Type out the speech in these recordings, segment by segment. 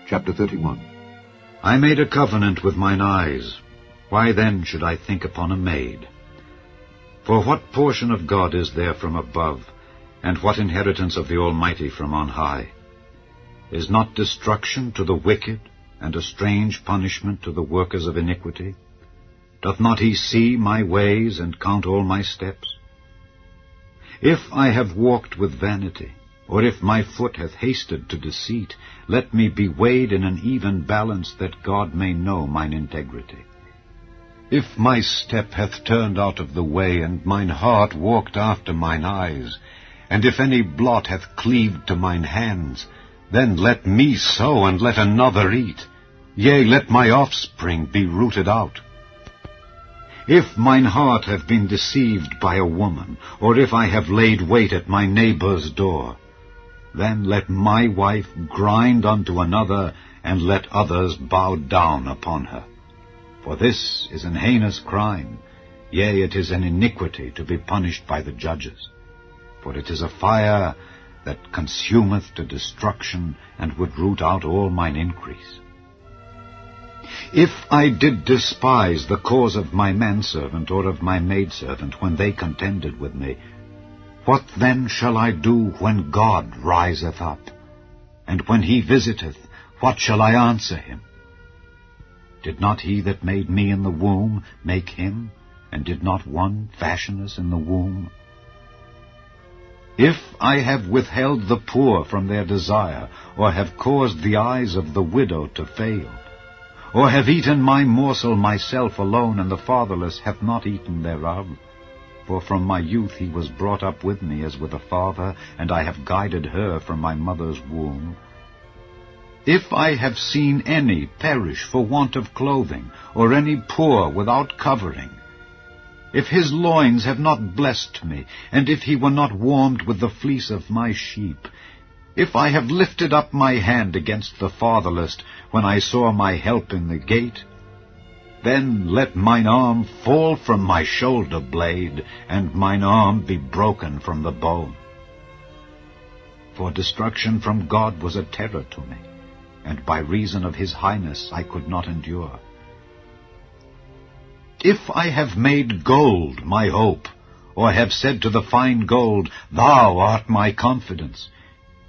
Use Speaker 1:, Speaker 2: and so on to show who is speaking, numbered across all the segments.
Speaker 1: Chapter 31.
Speaker 2: I made a covenant with mine eyes. Why then should I think upon a maid? For what portion of God is there from above, and what inheritance of the Almighty from on high? Is not destruction to the wicked, and a strange punishment to the workers of iniquity? Doth not he see my ways, and count all my steps? If I have walked with vanity, or if my foot hath hasted to deceit, let me be weighed in an even balance, that God may know mine integrity. If my step hath turned out of the way, and mine heart walked after mine eyes, and if any blot hath cleaved to mine hands, then let me sow, and let another eat. Yea, let my offspring be rooted out. If mine heart have been deceived by a woman, or if I have laid wait at my neighbor's door, then let my wife grind unto another, and let others bow down upon her. For this is an heinous crime, yea, it is an iniquity to be punished by the judges. For it is a fire that consumeth to destruction, and would root out all mine increase. If I did despise the cause of my manservant or of my maidservant when they contended with me, what then shall I do when God riseth up? And when he visiteth, what shall I answer him? Did not he that made me in the womb make him? And did not one fashion us in the womb? If I have withheld the poor from their desire, or have caused the eyes of the widow to fail, or have eaten my morsel myself alone, and the fatherless hath not eaten thereof, for from my youth he was brought up with me as with a father, and I have guided her from my mother's womb. If I have seen any perish for want of clothing, or any poor without covering, if his loins have not blessed me, and if he were not warmed with the fleece of my sheep, if I have lifted up my hand against the fatherless, when I saw my help in the gate, then let mine arm fall from my shoulder blade, and mine arm be broken from the bone. For destruction from God was a terror to me, and by reason of his highness I could not endure. If I have made gold my hope, or have said to the fine gold, Thou art my confidence,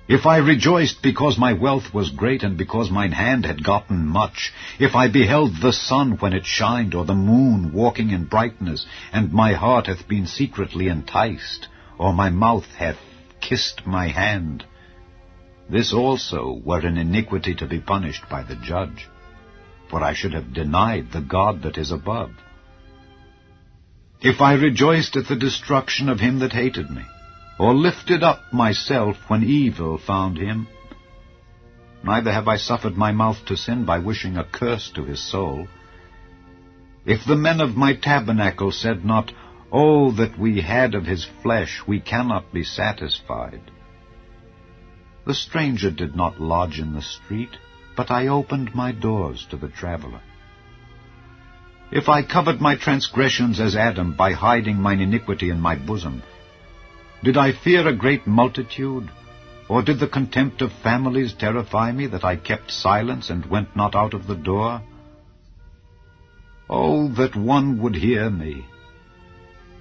Speaker 2: if I rejoiced because my wealth was great, and because mine hand had gotten much, if I beheld the sun when it shined, or the moon walking in brightness, and my heart hath been secretly enticed, or my mouth hath kissed my hand, this also were an iniquity to be punished by the judge, for I should have denied the God that is above. If I rejoiced at the destruction of him that hated me, or lifted up myself when evil found him, neither have I suffered my mouth to sin by wishing a curse to his soul. If the men of my tabernacle said not, Oh, that we had of his flesh, we cannot be satisfied. The stranger did not lodge in the street, but I opened my doors to the traveler. If I covered my transgressions as Adam, by hiding mine iniquity in my bosom, did I fear a great multitude? Or did the contempt of families terrify me, that I kept silence and went not out of the door? Oh, that one would hear me!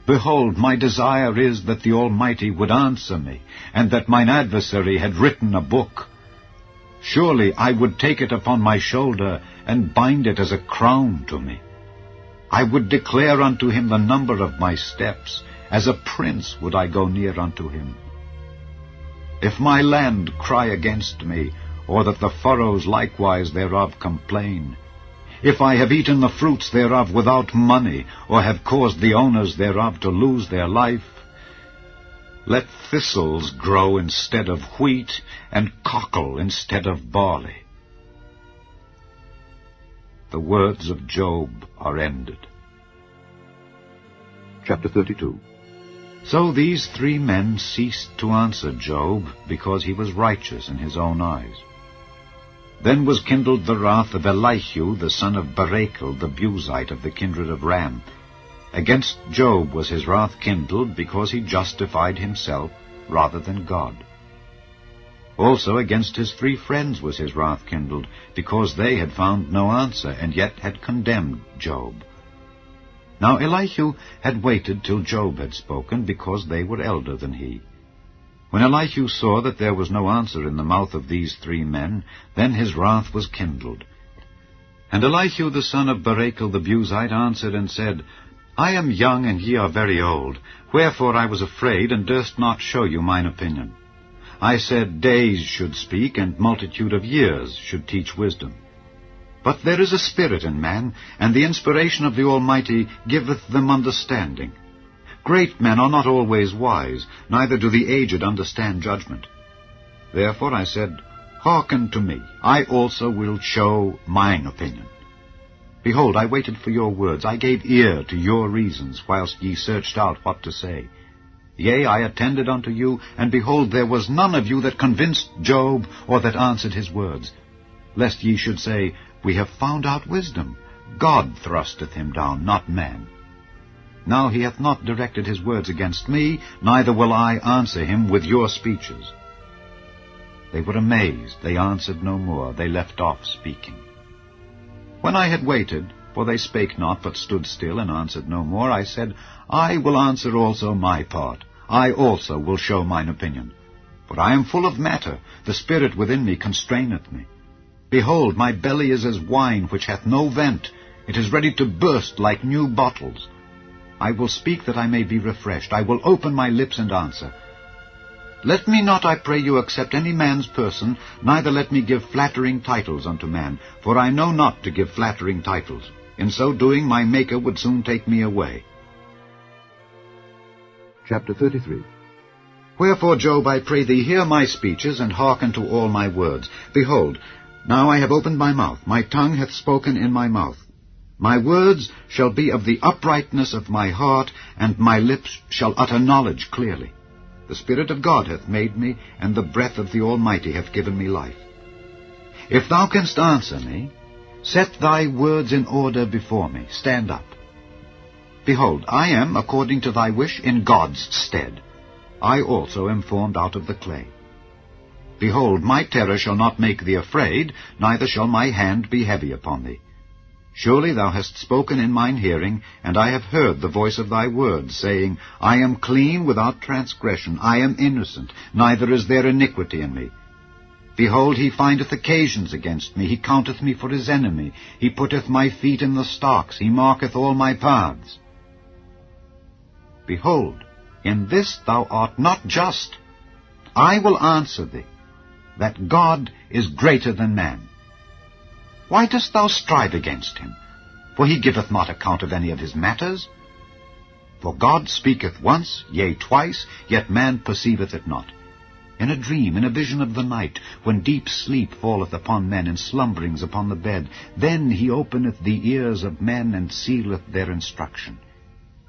Speaker 2: Behold, my desire is that the Almighty would answer me, and that mine adversary had written a book. Surely I would take it upon my shoulder, and bind it as a crown to me. I would declare unto him the number of my steps. As a prince would I go near unto him. If my land cry against me, or that the furrows likewise thereof complain, if I have eaten the fruits thereof without money, or have caused the owners thereof to lose their life, let thistles grow instead of wheat, and cockle instead of barley. The words of Job are ended.
Speaker 1: Chapter 32.
Speaker 2: So these 3 men ceased to answer Job, because he was righteous in his own eyes. Then was kindled the wrath of Elihu, the son of Barachel, the Buzite of the kindred of Ram. Against Job was his wrath kindled, because he justified himself rather than God. Also against his 3 friends was his wrath kindled, because they had found no answer, and yet had condemned Job. Now Elihu had waited till Job had spoken, because they were elder than he. When Elihu saw that there was no answer in the mouth of these 3 men, then his wrath was kindled. And Elihu the son of Barachel the Buzite answered and said, I am young, and ye are very old. Wherefore I was afraid, and durst not show you mine opinion. I said, days should speak, and multitude of years should teach wisdom. But there is a spirit in man, and the inspiration of the Almighty giveth them understanding. Great men are not always wise, neither do the aged understand judgment. Therefore I said, Hearken to me, I also will show mine opinion. Behold, I waited for your words, I gave ear to your reasons, whilst ye searched out what to say. Yea, I attended unto you, and behold, there was none of you that convinced Job, or that answered his words. Lest ye should say, We have found out wisdom. God thrusteth him down, not man. Now he hath not directed his words against me, neither will I answer him with your speeches. They were amazed, they answered no more, they left off speaking. When I had waited, for they spake not, but stood still, and answered no more, I said, I will answer also my part. I also will show mine opinion. For I am full of matter, the spirit within me constraineth me. Behold, my belly is as wine which hath no vent. It is ready to burst like new bottles. I will speak that I may be refreshed. I will open my lips and answer. Let me not, I pray you, accept any man's person, neither let me give flattering titles unto man, for I know not to give flattering titles. In so doing, my Maker would soon take me away.
Speaker 1: Chapter 33.
Speaker 2: Wherefore, Job, I pray thee, hear my speeches, and hearken to all my words. Behold, now I have opened my mouth, my tongue hath spoken in my mouth. My words shall be of the uprightness of my heart, and my lips shall utter knowledge clearly. The Spirit of God hath made me, and the breath of the Almighty hath given me life. If thou canst answer me, set thy words in order before me. Stand up. Behold, I am, according to thy wish, in God's stead. I also am formed out of the clay. Behold, my terror shall not make thee afraid, neither shall my hand be heavy upon thee. Surely thou hast spoken in mine hearing, and I have heard the voice of thy words, saying, I am clean without transgression, I am innocent, neither is there iniquity in me. Behold, he findeth occasions against me, he counteth me for his enemy, he putteth my feet in the stocks, he marketh all my paths. Behold, in this thou art not just. I will answer thee, that God is greater than man. Why dost thou strive against him? For he giveth not account of any of his matters. For God speaketh once, yea, twice, yet man perceiveth it not. In a dream, in a vision of the night, when deep sleep falleth upon men, and slumberings upon the bed, then he openeth the ears of men, and sealeth their instruction,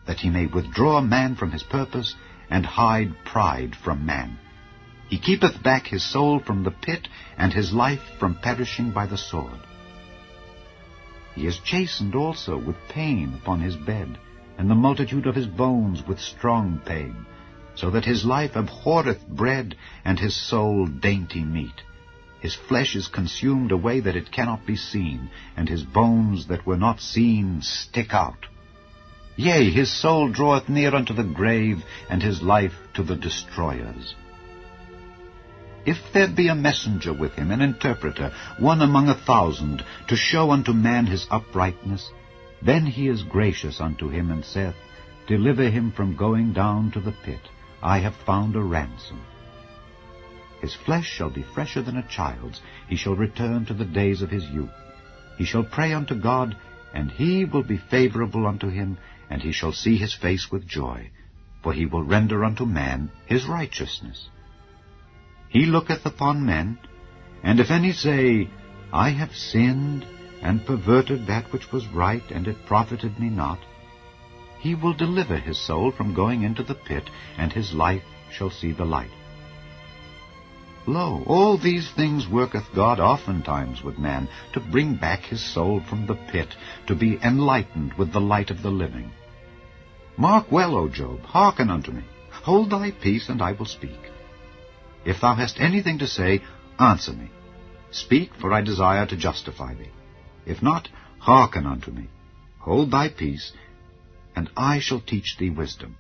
Speaker 2: that he may withdraw man from his purpose, and hide pride from man. He keepeth back his soul from the pit, and his life from perishing by the sword. He is chastened also with pain upon his bed, and the multitude of his bones with strong pain, so that his life abhorreth bread, and his soul dainty meat. His flesh is consumed away that it cannot be seen, and his bones that were not seen stick out. Yea, his soul draweth near unto the grave, and his life to the destroyers. If there be a messenger with him, an interpreter, one among 1,000, to show unto man his uprightness, then he is gracious unto him, and saith, Deliver him from going down to the pit. I have found a ransom. His flesh shall be fresher than a child's. He shall return to the days of his youth. He shall pray unto God, and he will be favorable unto him, and he shall see his face with joy. For he will render unto man his righteousness. He looketh upon men, and if any say, I have sinned, and perverted that which was right, and it profited me not, he will deliver his soul from going into the pit, and his life shall see the light. Lo, all these things worketh God oftentimes with man, to bring back his soul from the pit, to be enlightened with the light of the living. Mark well, O Job, hearken unto me. Hold thy peace, and I will speak. If thou hast anything to say, answer me. Speak, for I desire to justify thee. If not, hearken unto me. Hold thy peace, and I shall teach thee wisdom.